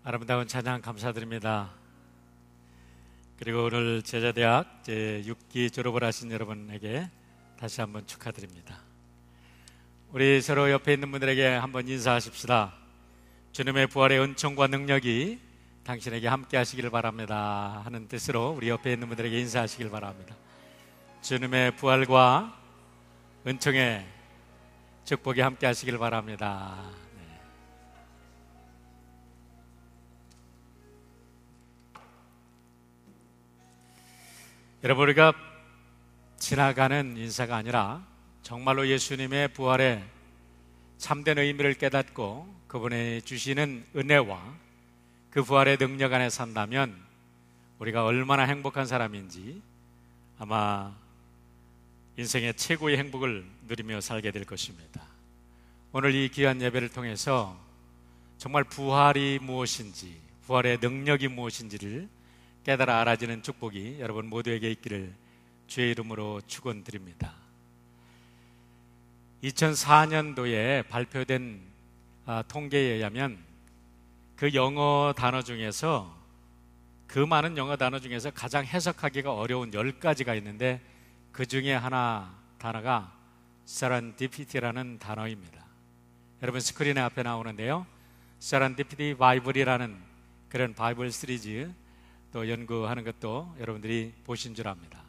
아름다운 찬양 감사드립니다. 그리고 오늘 제자대학 제6기 졸업을 하신 여러분에게 다시 한번 축하드립니다. 우리 서로 옆에 있는 분들에게 한번 인사하십시다. 주님의 부활의 은총과 능력이 당신에게 함께 하시길 바랍니다 하는 뜻으로 우리 옆에 있는 분들에게 인사하시길 바랍니다. 주님의 부활과 은총의 축복이 함께 하시길 바랍니다. 여러분, 우리가 지나가는 인사가 아니라 정말로 예수님의 부활에 참된 의미를 깨닫고 그분이 주시는 은혜와 그 부활의 능력 안에 산다면 우리가 얼마나 행복한 사람인지 아마 인생의 최고의 행복을 누리며 살게 될 것입니다. 오늘 이 귀한 예배를 통해서 정말 부활이 무엇인지, 부활의 능력이 무엇인지를 깨달아 알아지는 축복이 여러분 모두에게 있기를 주의 이름으로 축원드립니다. 2004년도에 발표된 통계에 의하면 그 영어 단어 중에서, 그 많은 영어 단어 중에서 가장 해석하기가 어려운 10가지가 있는데 그 중에 하나 단어가 serendipity라는 단어입니다. 여러분 스크린에 앞에 나오는데요, Serendipity 바이블이라는 그런 바이블 시리즈 또 연구하는 것도 여러분들이 보신 줄 압니다.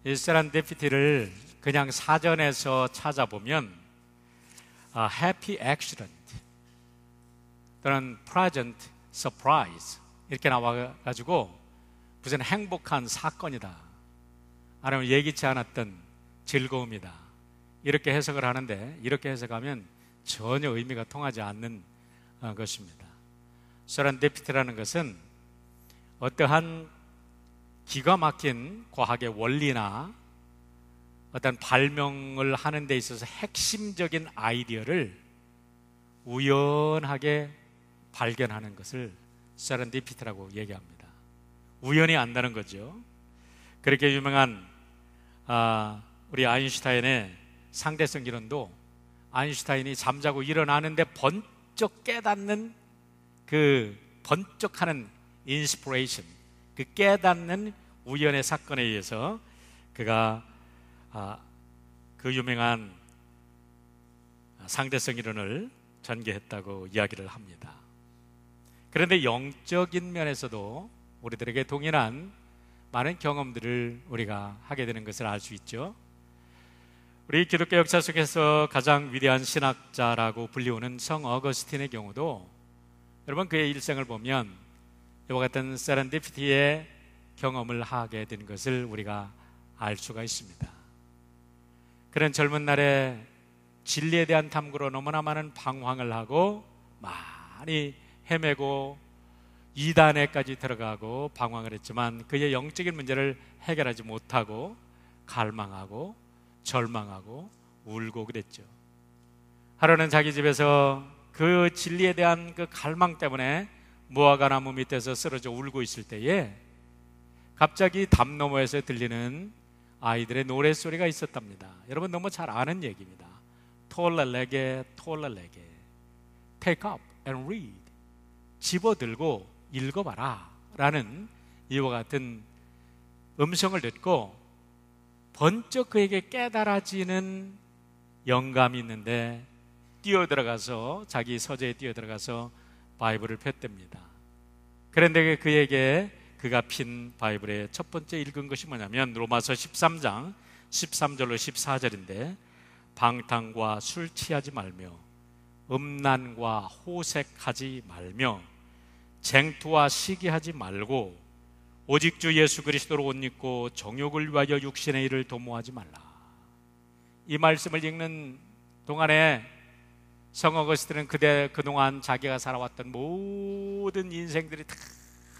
이 Serendipity를 그냥 사전에서 찾아보면 Happy Accident 또는 Pleasant Surprise 이렇게 나와가지고 무슨 행복한 사건이다, 아니면 예기치 않았던 즐거움이다, 이렇게 해석을 하는데, 이렇게 해석하면 전혀 의미가 통하지 않는 것입니다. Serendipity라는 것은 어떠한 기가 막힌 과학의 원리나 어떤 발명을 하는 데 있어서 핵심적인 아이디어를 우연하게 발견하는 것을 세렌디피티라고 얘기합니다. 우연히 안다는 거죠. 그렇게 유명한 우리 아인슈타인의 상대성 이론도 아인슈타인이 잠자고 일어나는데 번쩍 깨닫는 그 번쩍하는 인스피레이션, 그 깨닫는 우연의 사건에 의해서 그가 그 유명한 상대성 이론을 전개했다고 이야기를 합니다. 그런데 영적인 면에서도 우리들에게 동일한 많은 경험들을 우리가 하게 되는 것을 알 수 있죠. 우리 기독교 역사 속에서 가장 위대한 신학자라고 불리우는 성 어거스틴의 경우도 여러분 그의 일생을 보면 이와 같은 세렌디피티의 경험을 하게 된 것을 우리가 알 수가 있습니다. 그런 젊은 날에 진리에 대한 탐구로 너무나 많은 방황을 하고 많이 헤매고 이단에까지 들어가고 방황을 했지만 그의 영적인 문제를 해결하지 못하고 갈망하고 절망하고 울고 그랬죠. 하루는 자기 집에서 그 진리에 대한 그 갈망 때문에 무화과 나무 밑에서 쓰러져 울고 있을 때에 갑자기 담 너머에서 들리는 아이들의 노랫소리가 있었답니다. 여러분 너무 잘 아는 얘기입니다. 톨랄레게 톨랄레게 Take up and read, 집어들고 읽어봐라 라는 이와 같은 음성을 듣고 번쩍 그에게 깨달아지는 영감이 있는데 뛰어들어가서 자기 서재에 뛰어들어가서 바이블을 폈답니다. 그런데 그에게 그가 핀 바이블의 첫 번째 읽은 것이 뭐냐면 로마서 13장 13절로 14절인데 방탕과 술 취하지 말며 음란과 호색하지 말며 쟁투와 시기하지 말고 오직 주 예수 그리스도로 옷 입고 정욕을 위하여 육신의 일을 도모하지 말라. 이 말씀을 읽는 동안에 성 어거스틴은 그동안 자기가 살아왔던 모든 인생들이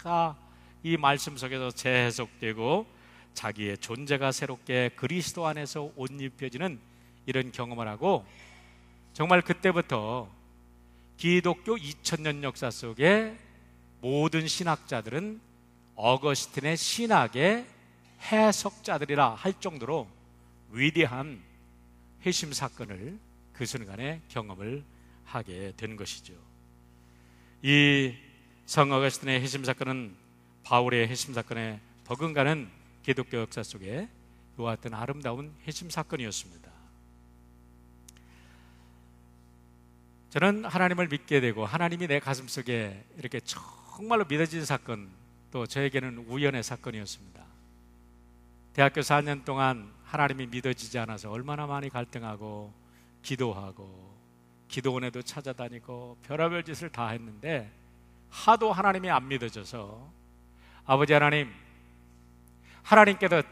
다 이 말씀 속에서 재해석되고 자기의 존재가 새롭게 그리스도 안에서 옷 입혀지는 이런 경험을 하고, 정말 그때부터 기독교 2000년 역사 속에 모든 신학자들은 어거스틴의 신학의 해석자들이라 할 정도로 위대한 회심 사건을 그 순간에 경험을 하게 된 것이죠. 이 성 어거스틴의 회심 사건은 바울의 회심 사건에 버금가는 기독교 역사 속에 이와 같은 아름다운 회심 사건이었습니다. 저는 하나님을 믿게 되고 하나님이 내 가슴속에 이렇게 정말로 믿어진 사건, 또 저에게는 우연의 사건이었습니다. 대학교 4년 동안 하나님이 믿어지지 않아서 얼마나 많이 갈등하고 기도하고 기도원에도 찾아다니고 별의별 짓을 다 했는데 하도 하나님이 안 믿어져서 아버지 하나님, 하나님께서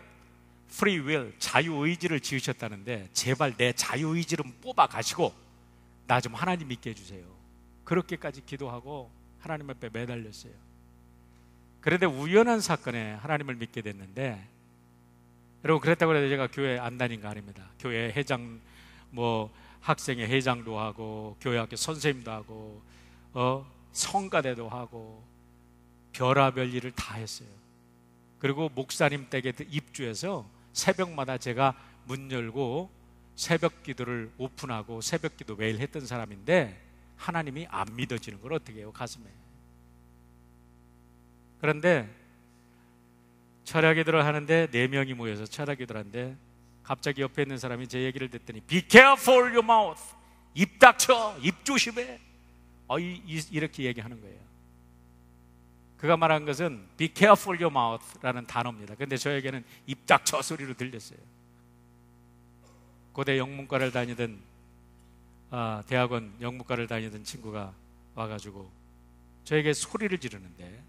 free will, 자유의지를 지으셨다는데 제발 내 자유의지를 뽑아 가시고 나 좀 하나님 믿게 해주세요. 그렇게까지 기도하고 하나님 앞에 매달렸어요. 그런데 우연한 사건에 하나님을 믿게 됐는데, 여러분 그랬다고 해서 제가 교회 안 다닌 거 아닙니다. 교회 회장, 학생회 회장도 하고 교회 학교 선생님도 하고 성가대도 하고 별의별 일을 다 했어요. 그리고 목사님 댁에 입주해서 새벽마다 제가 문 열고 새벽 기도를 오픈하고 새벽 기도 매일 했던 사람인데 하나님이 안 믿어지는 걸 어떻게 해요, 가슴에. 그런데 철야기도를 하는데 4명이 모여서 철야기도를 하는데 갑자기 옆에 있는 사람이 제 얘기를 듣더니 Be careful your mouth, 입 닥쳐, 입 조심해, 이렇게 얘기하는 거예요. 그가 말한 것은 Be careful your mouth 라는 단어입니다. 그런데 저에게는 입 닥쳐 소리로 들렸어요. 고대 영문과를 다니던 대학원 영문과를 다니던 친구가 와가지고 저에게 소리를 지르는데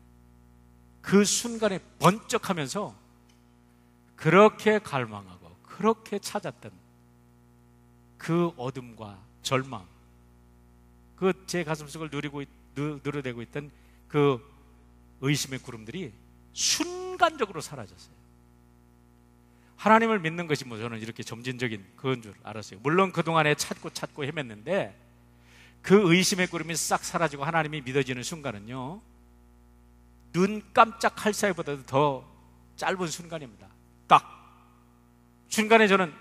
그 순간에 번쩍하면서 그렇게 갈망하고 그렇게 찾았던 그 어둠과 절망, 그 제 가슴속을 누르대고 있던 그 의심의 구름들이 순간적으로 사라졌어요. 하나님을 믿는 것이 저는 이렇게 점진적인 그건 줄 알았어요. 물론 그동안에 찾고 헤맸는데 그 의심의 구름이 싹 사라지고 하나님이 믿어지는 순간은요, 눈 깜짝할 사이보다도 더 짧은 순간입니다. 딱 순간에 저는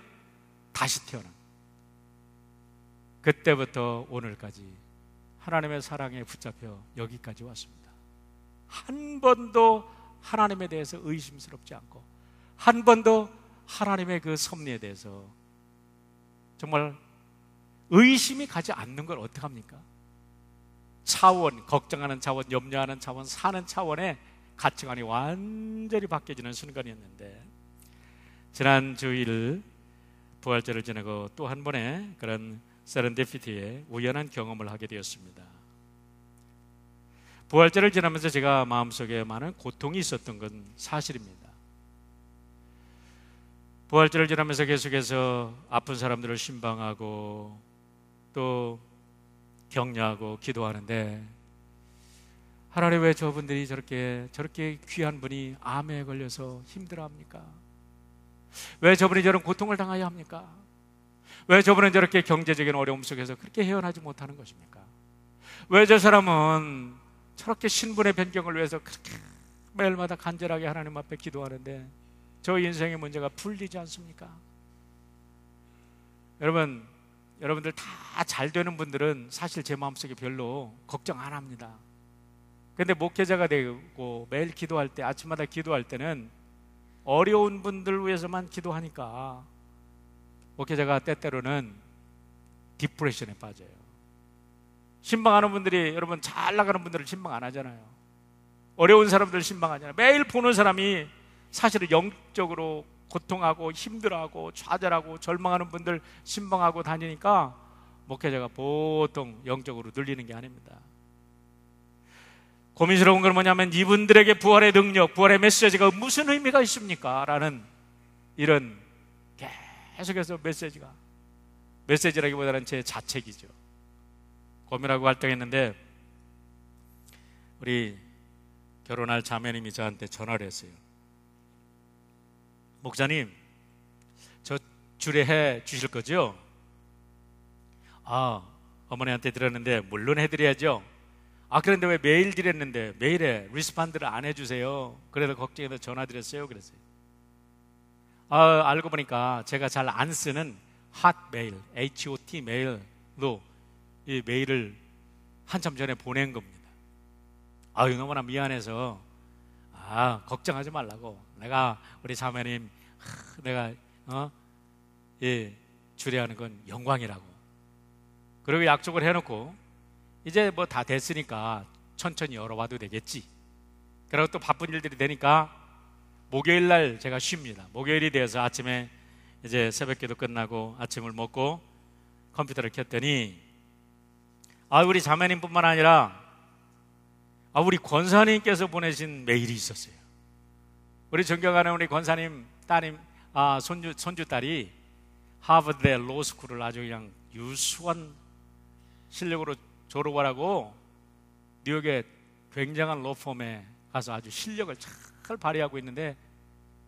다시 태어난, 그때부터 오늘까지 하나님의 사랑에 붙잡혀 여기까지 왔습니다. 한 번도 하나님에 대해서 의심스럽지 않고 한 번도 하나님의 그 섭리에 대해서 정말 의심이 가지 않는 걸 어떡합니까? 차원, 걱정하는 차원, 염려하는 차원, 사는 차원의 가치관이 완전히 바뀌어지는 순간이었는데, 지난 주일 부활절을 지내고 또 한 번의 그런 세렌디피티의 우연한 경험을 하게 되었습니다. 부활절을 지나면서 제가 마음속에 많은 고통이 있었던 건 사실입니다. 부활절을 지나면서 계속해서 아픈 사람들을 신방하고 또 격려하고 기도하는데, 하나님 왜 저분들이 저렇게 귀한 분이 암에 걸려서 힘들어합니까? 왜 저분이 저런 고통을 당해야 합니까? 왜 저분은 저렇게 경제적인 어려움 속에서 그렇게 헤어나지 못하는 것입니까? 왜 저 사람은 저렇게 신분의 변경을 위해서 그렇게 매일마다 간절하게 하나님 앞에 기도하는데 저 인생의 문제가 풀리지 않습니까? 여러분들 다 잘 되는 분들은 사실 제 마음속에 별로 걱정 안 합니다. 그런데 목회자가 되고 매일 기도할 때, 아침마다 기도할 때는 어려운 분들 위해서만 기도하니까 목회자가 때때로는 디프레션에 빠져요. 신방하는 분들이, 여러분 잘 나가는 분들을 신방 안 하잖아요. 어려운 사람들 신방하잖아요. 매일 보는 사람이 사실은 영적으로 고통하고 힘들어하고 좌절하고 절망하는 분들 신방하고 다니니까 목회자가 보통 영적으로 눌리는 게 아닙니다. 고민스러운 건 뭐냐면 이분들에게 부활의 능력, 부활의 메시지가 무슨 의미가 있습니까? 라는 이런 계속해서 메시지라기보다는 제 자책이죠. 고민하고 갈등했는데 우리 결혼할 자매님이 저한테 전화를 했어요. 목사님, 저 주례해 주실 거죠? 어머니한테 드렸는데 물론 해드려야죠. 그런데 왜 메일 드렸는데 메일에 리스판드를 안 해주세요? 그래서 걱정해서 전화 드렸어요. 그랬어요. 알고 보니까 제가 잘 안 쓰는 핫메일, HOT 메일로 이 메일을 한참 전에 보낸 겁니다. 아유, 너무나 미안해서 걱정하지 말라고, 내가 우리 자매님 내가 주례하는 건 영광이라고. 그리고 약속을 해놓고 이제 뭐 다 됐으니까 천천히 열어봐도 되겠지. 그리고 또 바쁜 일들이 되니까 목요일 날 제가 쉽니다. 목요일이 돼서 아침에 이제 새벽기도 끝나고 아침을 먹고 컴퓨터를 켰더니 우리 자매님뿐만 아니라 우리 권사님께서 보내신 메일이 있었어요. 우리 존경하는 우리 권사님 따님, 손주 딸이 하버드대 로스쿨을 아주 그냥 유수한 실력으로 졸업을 하고 뉴욕의 굉장한 로펌에 가서 아주 실력을 잘 발휘하고 있는데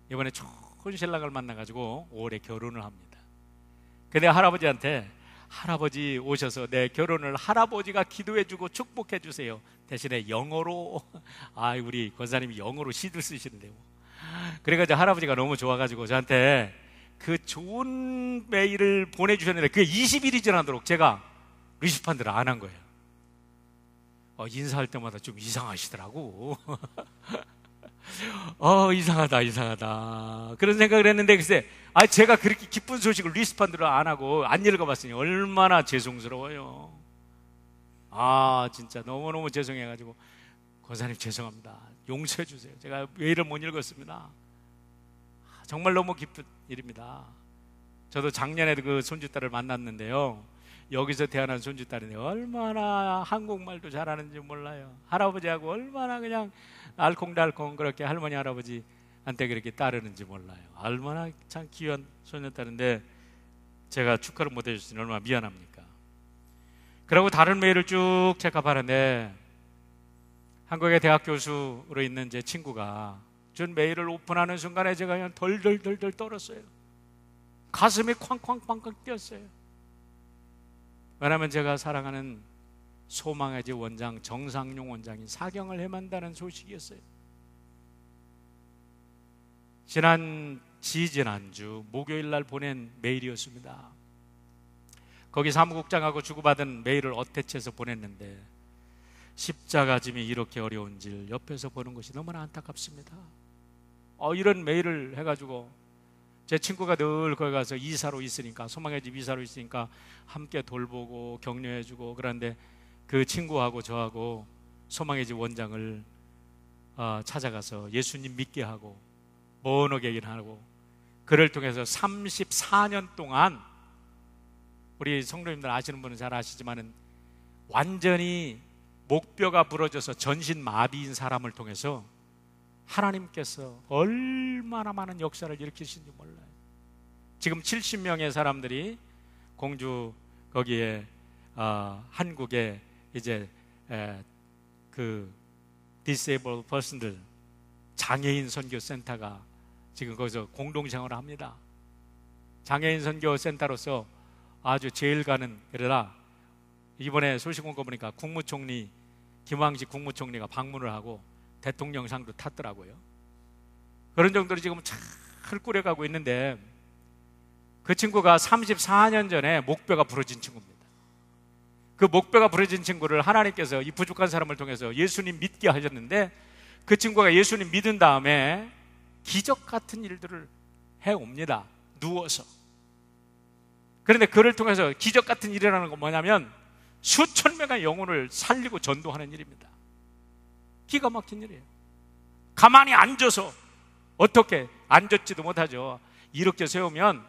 이번에 좋은 신랑을 만나가지고 올해 결혼을 합니다. 근데 할아버지한테 할아버지 오셔서 내 결혼을 할아버지가 기도해주고 축복해주세요. 대신에 영어로 우리 권사님이 영어로 시도 쓰시는데요. 그래가지고 할아버지가 너무 좋아가지고 저한테 그 좋은 메일을 보내주셨는데 그게 20일이 지나도록 제가 리스폰드를 안 한 거예요. 인사할 때마다 좀 이상하시더라고. 이상하다 그런 생각을 했는데 글쎄 제가 그렇게 기쁜 소식을 리스폰드를 안 하고 안 읽어봤으니 얼마나 죄송스러워요. 진짜 너무너무 죄송해가지고 권사님 죄송합니다, 용서해 주세요. 제가 메일을 못 읽었습니다. 정말 너무 기쁜 일입니다. 저도 작년에 그 손주딸을 만났는데요, 여기서 태어난 손주딸인데 얼마나 한국말도 잘하는지 몰라요. 할아버지하고 얼마나 그냥 알콩달콩 그렇게 할머니 할아버지한테 그렇게 따르는지 몰라요. 얼마나 참 귀한 손녀딸인데 제가 축하를 못 해줬으니 얼마나 미안합니까. 그리고 다른 메일을 쭉 체크하는데 한국의 대학 교수로 있는 제 친구가 준 메일을 오픈하는 순간에 제가 그냥 덜덜덜덜 떨었어요. 가슴이 쾅쾅쾅쾅 뛰었어요. 왜냐하면 제가 사랑하는 소망의 집 원장 정상용 원장이 사경을 해만다는 소식이었어요. 지난주 목요일 날 보낸 메일이었습니다. 거기 사무국장하고 주고받은 메일을 어태치해서 보냈는데 십자가 짐이 이렇게 어려운지 옆에서 보는 것이 너무나 안타깝습니다. 이런 메일을 해가지고 제 친구가 늘 거기 가서 이사로 있으니까, 소망의 집 이사로 있으니까 함께 돌보고 격려해주고, 그런데 그 친구하고 저하고 소망의 집 원장을 찾아가서 예수님 믿게 하고 번호계기를 하고, 그를 통해서 34년 동안 우리 성도님들 아시는 분은 잘 아시지만은 완전히 목뼈가 부러져서 전신 마비인 사람을 통해서 하나님께서 얼마나 많은 역사를 일으키신지 몰라요. 지금 70명의 사람들이 공주 거기에 한국에 이제 그 disabled person들 장애인 선교센터가 지금 거기서 공동생활을 합니다. 장애인 선교센터로서 아주 제일 가는, 그러나 이번에 소식 온 거 보니까 국무총리 김황식 국무총리가 방문을 하고 대통령상도 탔더라고요. 그런 정도로 지금 잘 꾸려가고 있는데 그 친구가 34년 전에 목뼈가 부러진 친구입니다. 그 목뼈가 부러진 친구를 하나님께서 이 부족한 사람을 통해서 예수님 믿게 하셨는데 그 친구가 예수님 믿은 다음에 기적 같은 일들을 해옵니다. 누워서. 그런데 그를 통해서 기적 같은 일이라는 건 뭐냐면 수천 명의 영혼을 살리고 전도하는 일입니다. 기가 막힌 일이에요. 가만히 앉아서, 어떻게 앉았지도 못하죠. 이렇게 세우면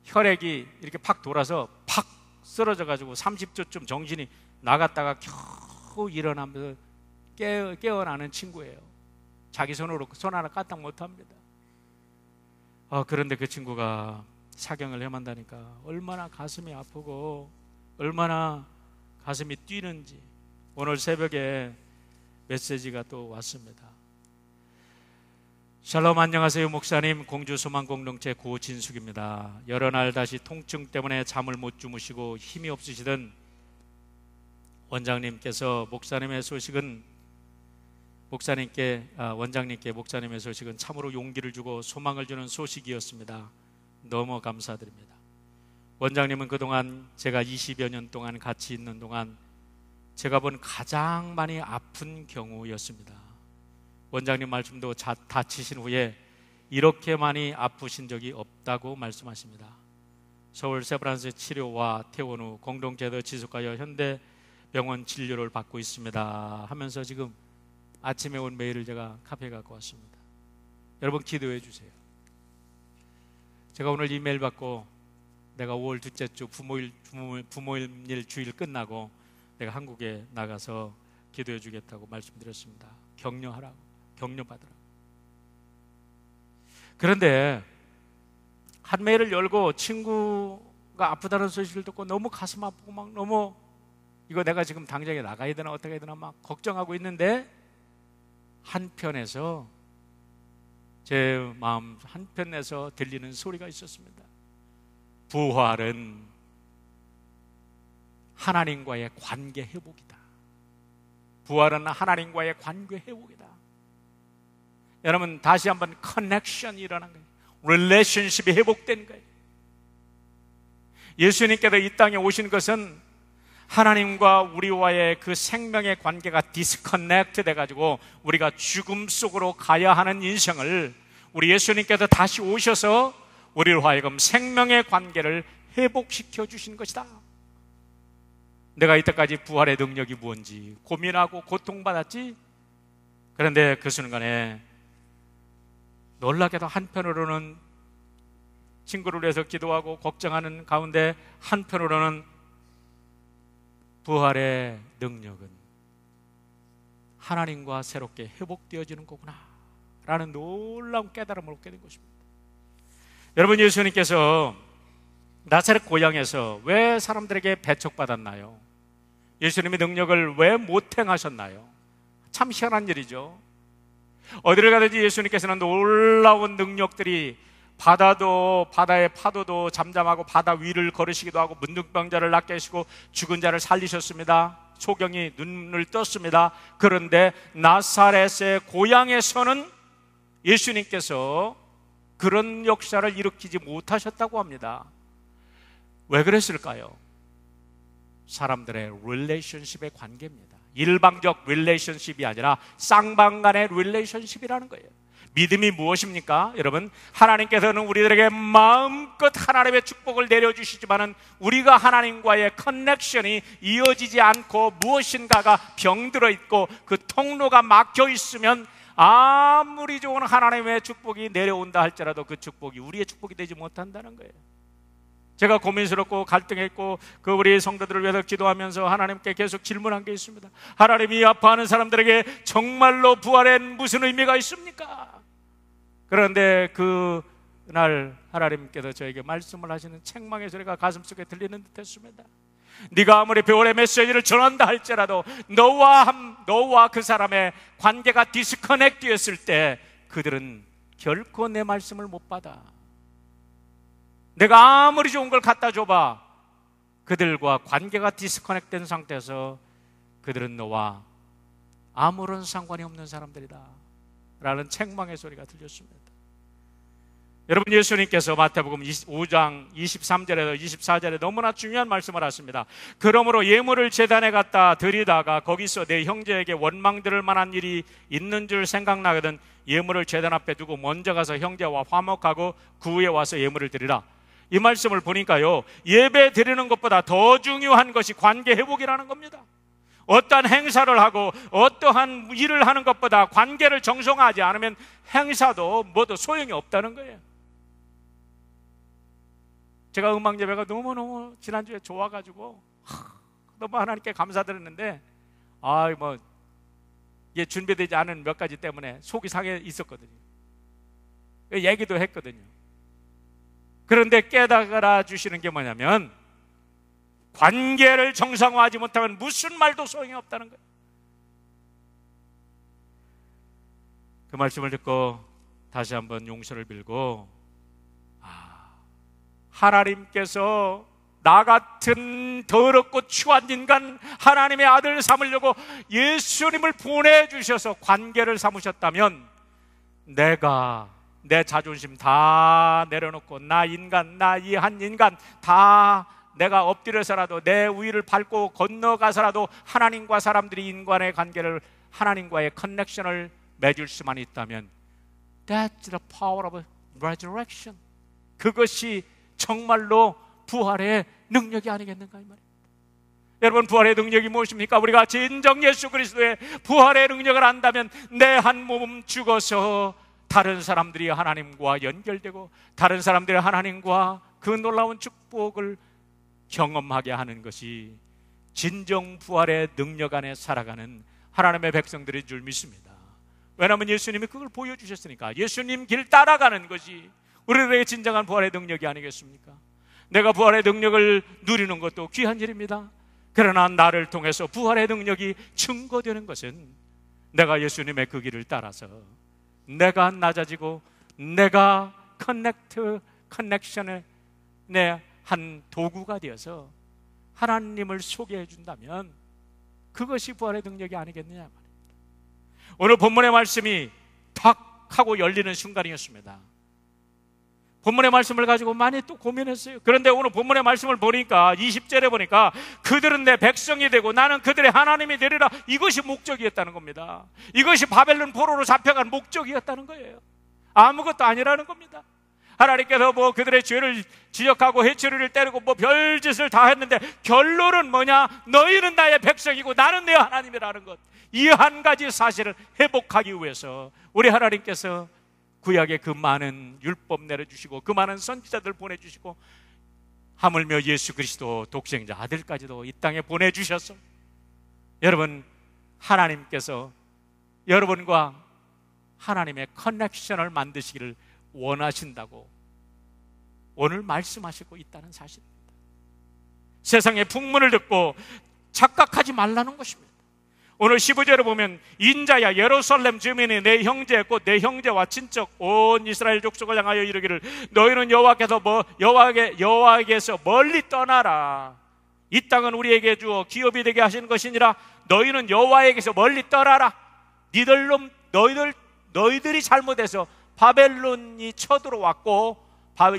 혈액이 이렇게 팍 돌아서 팍 쓰러져가지고 30초쯤 정신이 나갔다가 겨우 일어나면서 깨어나는 친구예요. 자기 손으로 손 하나 까딱 못합니다. 그런데 그 친구가 사경을 헤맨다니까 얼마나 가슴이 아프고 얼마나 가슴이 뛰는지. 오늘 새벽에 메시지가 또 왔습니다. 샬롬, 안녕하세요 목사님. 공주 소망공동체 고진숙입니다. 여러 날 다시 통증 때문에 잠을 못 주무시고 힘이 없으시던 원장님께 목사님의 소식은 참으로 용기를 주고 소망을 주는 소식이었습니다. 너무 감사드립니다. 원장님은 그동안 제가 20여 년 동안 같이 있는 동안 제가 본 가장 많이 아픈 경우였습니다. 원장님 말씀도 다치신 후에 이렇게 많이 아프신 적이 없다고 말씀하십니다. 서울 세브란스 치료와 퇴원 후 공동체도 지속하여 현대병원 진료를 받고 있습니다 하면서 지금 아침에 온 메일을 제가 카페에 갖고 왔습니다. 여러분 기도해 주세요. 제가 오늘 이 메일 받고 내가 5월 둘째 주 부모일 주일 끝나고 내가 한국에 나가서 기도해 주겠다고 말씀드렸습니다. 격려하라고, 격려받으라고. 그런데 한 메일을 열고 친구가 아프다는 소식을 듣고 너무 가슴 아프고 막 너무 이거 내가 지금 당장에 나가야 되나 어떻게 해야 되나 막 걱정하고 있는데 한편에서 제 마음 한편에서 들리는 소리가 있었습니다. 부활은 하나님과의 관계 회복이다. 부활은 하나님과의 관계 회복이다. 여러분 다시 한번 커넥션이 일어난 거예요. 릴레이션십이 회복된 거예요. 예수님께서 이 땅에 오신 것은 하나님과 우리와의 그 생명의 관계가 디스커넥트 돼가지고 우리가 죽음 속으로 가야 하는 인생을 우리 예수님께서 다시 오셔서 우리로 하여금 생명의 관계를 회복시켜 주신 것이다. 내가 이때까지 부활의 능력이 무엇인지 고민하고 고통받았지. 그런데 그 순간에 놀랍게도 한편으로는 친구를 위해서 기도하고 걱정하는 가운데 한편으로는 부활의 능력은 하나님과 새롭게 회복되어지는 거구나 라는 놀라운 깨달음을 얻게 된 것입니다. 여러분 예수님께서 나사렛 고향에서 왜 사람들에게 배척받았나요? 예수님의 능력을 왜 못 행하셨나요? 참 희한한 일이죠. 어디를 가든지 예수님께서는 놀라운 능력들이 바다의 파도도 잠잠하고 바다 위를 걸으시기도 하고 문둥병자를 낫게 하시고 죽은 자를 살리셨습니다. 소경이 눈을 떴습니다. 그런데 나사렛의 고향에서는 예수님께서 그런 역사를 일으키지 못하셨다고 합니다. 왜 그랬을까요? 사람들의 릴레이션십의 관계입니다. 일방적 릴레이션십이 아니라 쌍방간의 릴레이션십이라는 거예요. 믿음이 무엇입니까? 여러분, 하나님께서는 우리들에게 마음껏 하나님의 축복을 내려주시지만은 우리가 하나님과의 커넥션이 이어지지 않고 무엇인가가 병들어 있고 그 통로가 막혀 있으면 아무리 좋은 하나님의 축복이 내려온다 할지라도 그 축복이 우리의 축복이 되지 못한다는 거예요. 제가 고민스럽고 갈등했고 그 우리 성도들을 위해서 기도하면서 하나님께 계속 질문한 게 있습니다. 하나님이 아파하는 사람들에게 정말로 부활엔 무슨 의미가 있습니까? 그런데 그날 하나님께서 저에게 말씀을 하시는 책망의 소리가 가슴속에 들리는 듯 했습니다. 네가 아무리 부활의 메시지를 전한다 할지라도 너와 그 사람의 관계가 디스커넥트 되었을 때 그들은 결코 내 말씀을 못 받아. 내가 아무리 좋은 걸 갖다 줘봐, 그들과 관계가 디스커넥트 된 상태에서 그들은 너와 아무런 상관이 없는 사람들이다 라는 책망의 소리가 들렸습니다. 여러분, 예수님께서 마태복음 5장 23절에서 24절에 너무나 중요한 말씀을 하십니다. 그러므로 예물을 제단에 갖다 드리다가 거기서 내 형제에게 원망들을 만한 일이 있는 줄 생각나거든 예물을 제단 앞에 두고 먼저 가서 형제와 화목하고 그 후에 와서 예물을 드리라. 이 말씀을 보니까요, 예배 드리는 것보다 더 중요한 것이 관계 회복이라는 겁니다. 어떠한 행사를 하고 어떠한 일을 하는 것보다 관계를 정성하지 않으면 행사도 뭐도 소용이 없다는 거예요. 제가 음악 예배가 너무너무 지난주에 좋아가지고 너무 하나님께 감사드렸는데 이게 준비되지 않은 몇 가지 때문에 속이 상해 있었거든요. 얘기도 했거든요. 그런데 깨달아 주시는 게 뭐냐면 관계를 정상화하지 못하면 무슨 말도 소용이 없다는 거예요. 그 말씀을 듣고 다시 한번 용서를 빌고 하나님께서 나 같은 더럽고 추한 인간 하나님의 아들을 삼으려고 예수님을 보내주셔서 관계를 삼으셨다면 내가 내 자존심 다 내려놓고 나 이 한 인간 다 내가 엎드려서라도 내 위를 밟고 건너가서라도 하나님과 사람들이 인간의 관계를, 하나님과의 커넥션을 맺을 수만 있다면 That's the power of resurrection. 그것이 정말로 부활의 능력이 아니겠는가 이 말입니다. 여러분, 부활의 능력이 무엇입니까? 우리가 진정 예수 그리스도의 부활의 능력을 안다면 내 한 몸 죽어서 다른 사람들이 하나님과 연결되고 다른 사람들이 하나님과 그 놀라운 축복을 경험하게 하는 것이 진정 부활의 능력 안에 살아가는 하나님의 백성들인 줄 믿습니다. 왜냐하면 예수님이 그걸 보여주셨으니까. 예수님 길 따라가는 것이 우리들의 진정한 부활의 능력이 아니겠습니까? 내가 부활의 능력을 누리는 것도 귀한 일입니다. 그러나 나를 통해서 부활의 능력이 증거되는 것은 내가 예수님의 그 길을 따라서 내가 낮아지고 내가 커넥션의 내 한 도구가 되어서 하나님을 소개해 준다면 그것이 부활의 능력이 아니겠느냐 말입니다. 오늘 본문의 말씀이 탁 하고 열리는 순간이었습니다. 본문의 말씀을 가지고 많이 또 고민했어요. 그런데 오늘 본문의 말씀을 보니까 20절에 보니까 그들은 내 백성이 되고 나는 그들의 하나님이 되리라. 이것이 목적이었다는 겁니다. 이것이 바벨론 포로로 잡혀간 목적이었다는 거예요. 아무것도 아니라는 겁니다. 하나님께서 뭐 그들의 죄를 지적하고 해초리를 때리고 뭐 별짓을 다 했는데 결론은 뭐냐? 너희는 나의 백성이고 나는 내 하나님이라는 것. 이 한 가지 사실을 회복하기 위해서 우리 하나님께서 구약에 그 많은 율법 내려주시고 그 많은 선지자들 보내주시고 하물며 예수 그리스도 독생자 아들까지도 이 땅에 보내주셔서 여러분, 하나님께서 여러분과 하나님의 커넥션을 만드시기를 원하신다고 오늘 말씀하시고 있다는 사실입니다. 세상의 풍문을 듣고 착각하지 말라는 것입니다. 오늘 15절에 보면 인자야 예루살렘 주민이 내 형제 곧 내 형제와 친척 온 이스라엘 족속을 향하여 이르기를 너희는 여호와께서 멀리 떠나라. 이 땅은 우리에게 주어 기업이 되게 하시는 것이니라. 너희는 여호와에게서 멀리 떠나라. 너희들이 잘못해서 바벨론이 쳐들어왔고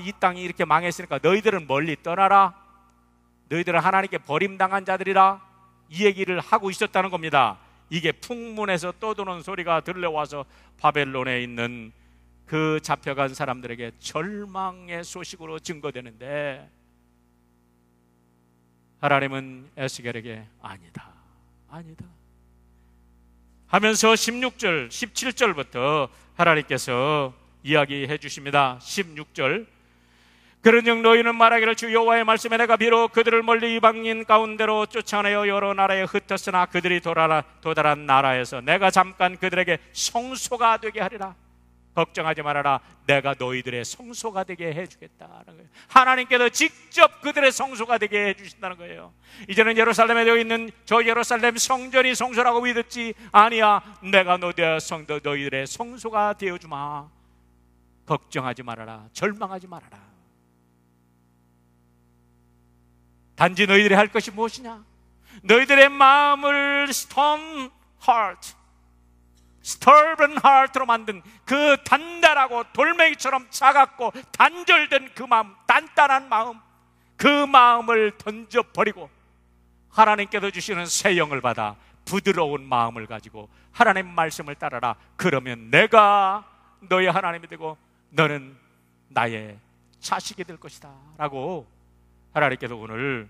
이 땅이 이렇게 망했으니까 너희들은 멀리 떠나라. 너희들은 하나님께 버림당한 자들이라. 이 얘기를 하고 있었다는 겁니다. 이게 풍문에서 떠도는 소리가 들려와서 바벨론에 있는 그 잡혀간 사람들에게 절망의 소식으로 증거되는데 하나님은 에스겔에게 아니다 하면서 16절, 17절부터 하나님께서 이야기해 주십니다. 16절 그런즉 너희는 말하기를 주 여호와의 말씀에 내가 비록 그들을 멀리 이방인 가운데로 쫓아내어 여러 나라에 흩었으나 그들이 도달한 나라에서 내가 잠깐 그들에게 성소가 되게 하리라. 걱정하지 말아라. 내가 너희들의 성소가 되게 해주겠다는 거예요. 하나님께서 직접 그들의 성소가 되게 해주신다는 거예요. 이제는 예루살렘에 되어 있는 저 예루살렘 성전이 성소라고 믿었지 아니야. 내가 너희들의 성소가 되어주마. 걱정하지 말아라. 절망하지 말아라. 단지 너희들이 할 것이 무엇이냐? 너희들의 마음을 stubborn heart로 만든 그 단단하고 돌멩이처럼 차갑고 단절된 그 마음, 단단한 마음, 그 마음을 던져버리고 하나님께서 주시는 새 영을 받아 부드러운 마음을 가지고 하나님 말씀을 따라라. 그러면 내가 너의 하나님이 되고 너는 나의 자식이 될 것이다 라고 하나님께서 오늘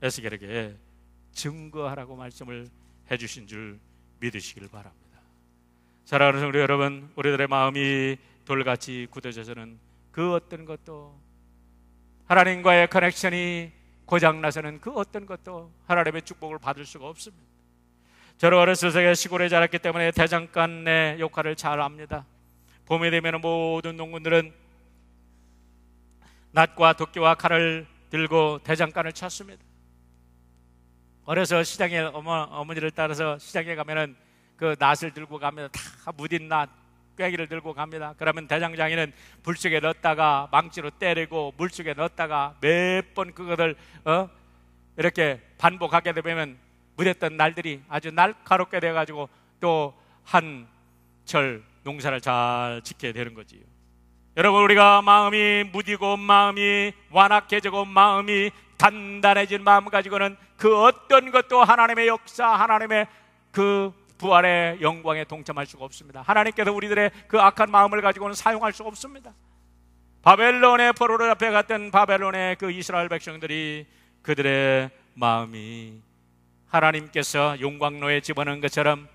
에스겔에게 증거하라고 말씀을 해주신 줄 믿으시길 바랍니다. 사랑하는 성도 여러분, 우리들의 마음이 돌같이 굳어져서는 그 어떤 것도, 하나님과의 커넥션이 고장나서는 그 어떤 것도 하나님의 축복을 받을 수가 없습니다. 저는 어렸을 때 시골에 자랐기 때문에 대장간의 역할을 잘 압니다. 봄이 되면 모든 농군들은 낫과 도끼와 칼을 들고 대장간을 쳤습니다. 어려서 시장에 어머니를 따라서 시장에 가면은 그 낫을 들고 갑니다. 다 무딘 낫, 꾀기를 들고 갑니다. 그러면 대장장이는 불 속에 넣었다가 망치로 때리고 물 속에 넣었다가 몇 번 그것을 이렇게 반복하게 되면 무뎠던 날들이 아주 날카롭게 돼가지고 또 한철 농사를 잘 짓게 되는 거지요. 여러분, 우리가 마음이 무디고 마음이 완악해지고 마음이 단단해진 마음 가지고는 그 어떤 것도 하나님의 역사, 하나님의 그 부활의 영광에 동참할 수가 없습니다. 하나님께서 우리들의 그 악한 마음을 가지고는 사용할 수가 없습니다. 바벨론의 포로로 잡혀갔던 바벨론의 그 이스라엘 백성들이 그들의 마음이 하나님께서 용광로에 집어넣은 것처럼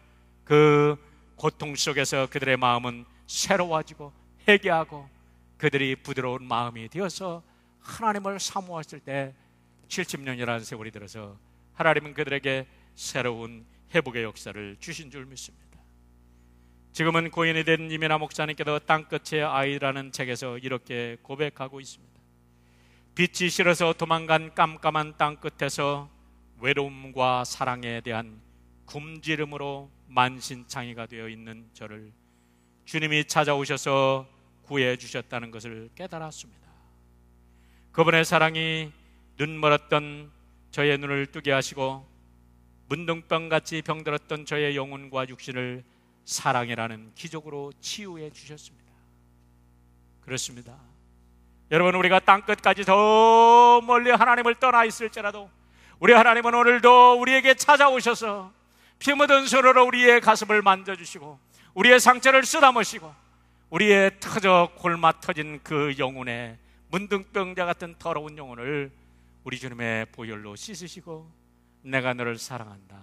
그 고통 속에서 그들의 마음은 새로워지고 회개하고 그들이 부드러운 마음이 되어서 하나님을 사모했을 때 70년이라는 세월이 들어서 하나님은 그들에게 새로운 회복의 역사를 주신 줄 믿습니다. 지금은 고인이 된 이민아 목사님께서 땅끝의 아이라는 책에서 이렇게 고백하고 있습니다. 빛이 싫어서 도망간 깜깜한 땅끝에서 외로움과 사랑에 대한 굶주림으로 만신창이가 되어 있는 저를 주님이 찾아오셔서 구해 주셨다는 것을 깨달았습니다. 그분의 사랑이 눈멀었던 저의 눈을 뜨게 하시고 문둥병같이 병들었던 저의 영혼과 육신을 사랑이라는 기적으로 치유해 주셨습니다. 그렇습니다. 여러분, 우리가 땅끝까지 더 멀리 하나님을 떠나 있을지라도 우리 하나님은 오늘도 우리에게 찾아오셔서 피 묻은 손으로 우리의 가슴을 만져주시고 우리의 상처를 쓰다머시고 우리의 터져 골마 터진 그 영혼의 문둥병자 같은 더러운 영혼을 우리 주님의 보혈로 씻으시고 내가 너를 사랑한다.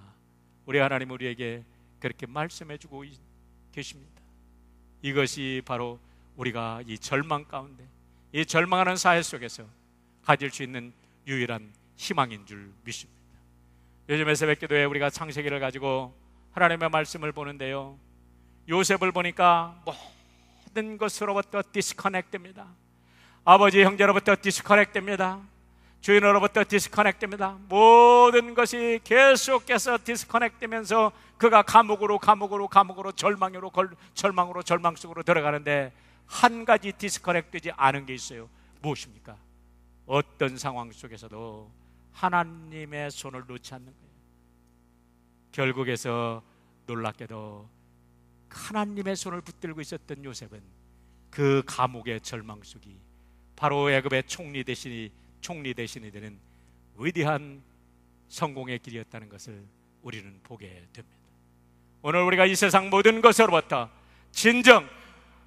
우리 하나님 우리에게 그렇게 말씀해주고 계십니다. 이것이 바로 우리가 이 절망 가운데, 이 절망하는 사회 속에서 가질 수 있는 유일한 희망인 줄 믿습니다. 요즘에 새벽기도에 우리가 창세기를 가지고 하나님의 말씀을 보는데요, 요셉을 보니까 모든 것으로부터 디스커넥트됩니다. 아버지 형제로부터 디스커넥트됩니다. 주인으로부터 디스커넥트됩니다. 모든 것이 계속해서 디스커넥트되면서 그가 감옥으로 절망으로 절망 속으로 들어가는데 한 가지 디스커넥트되지 않은 게 있어요. 무엇입니까? 어떤 상황 속에서도 하나님의 손을 놓지 않는 거예요. 결국에서 놀랍게도 하나님의 손을 붙들고 있었던 요셉은 그 감옥의 절망 속이 바로 애굽의 총리 대신이 되는 위대한 성공의 길이었다는 것을 우리는 보게 됩니다. 오늘 우리가 이 세상 모든 것으로부터 진정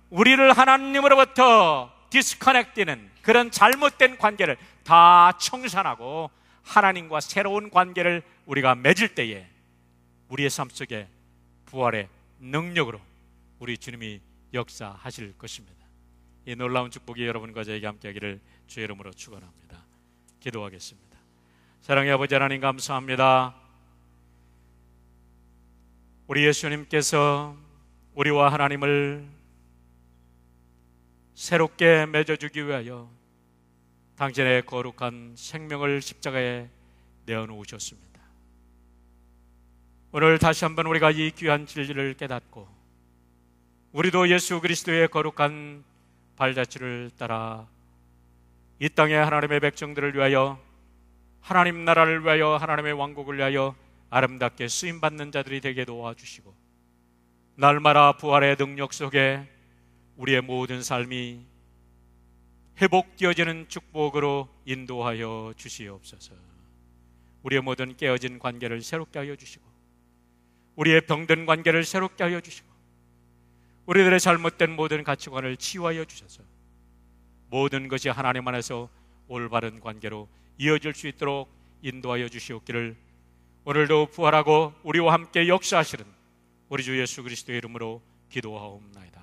우리를 하나님으로부터 디스커넥트되는 그런 잘못된 관계를 다 청산하고 하나님과 새로운 관계를 우리가 맺을 때에 우리의 삶 속에 부활의 능력으로 우리 주님이 역사하실 것입니다. 이 놀라운 축복이 여러분과 저에게 함께하기를 주의 이름으로 축원합니다. 기도하겠습니다. 사랑의 아버지 하나님, 감사합니다. 우리 예수님께서 우리와 하나님을 새롭게 맺어주기 위하여 당신의 거룩한 생명을 십자가에 내어놓으셨습니다. 오늘 다시 한번 우리가 이 귀한 진리를 깨닫고 우리도 예수 그리스도의 거룩한 발자취를 따라 이 땅의 하나님의 백성들을 위하여, 하나님 나라를 위하여, 하나님의 왕국을 위하여 아름답게 쓰임받는 자들이 되게 도와주시고 날마다 부활의 능력 속에 우리의 모든 삶이 회복되어지는 축복으로 인도하여 주시옵소서. 우리의 모든 깨어진 관계를 새롭게 하여 주시고 우리의 병든 관계를 새롭게 하여 주시고 우리들의 잘못된 모든 가치관을 치유하여 주셔서 모든 것이 하나님 안에서 올바른 관계로 이어질 수 있도록 인도하여 주시옵기를 오늘도 부활하고 우리와 함께 역사하시는 우리 주 예수 그리스도의 이름으로 기도하옵나이다.